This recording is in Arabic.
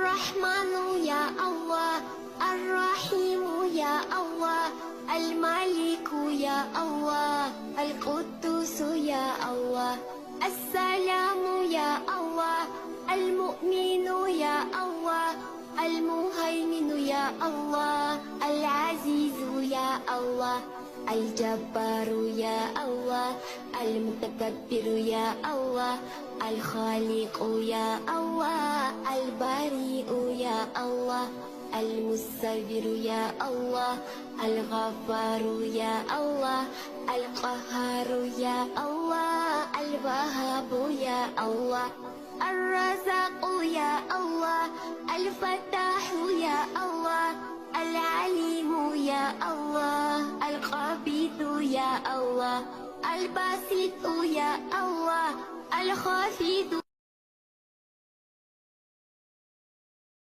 الرحمن يا الله، الرحيم يا الله، الملك يا الله، القدوس يا الله، السلام يا الله، المؤمن يا الله، المهيمن يا الله، العزيز يا الله، الجبار يا الله، المتكبر يا الله، الخالق يا الله، البريء يا الله، المستكبر يا الله، الغفار يا الله، القهار يا الله، الوهاب يا الله، الرزاق يا الله، الفتاح يا الله، العليم يا الله، القبيض يا الله، الباسط يا الله، الخافض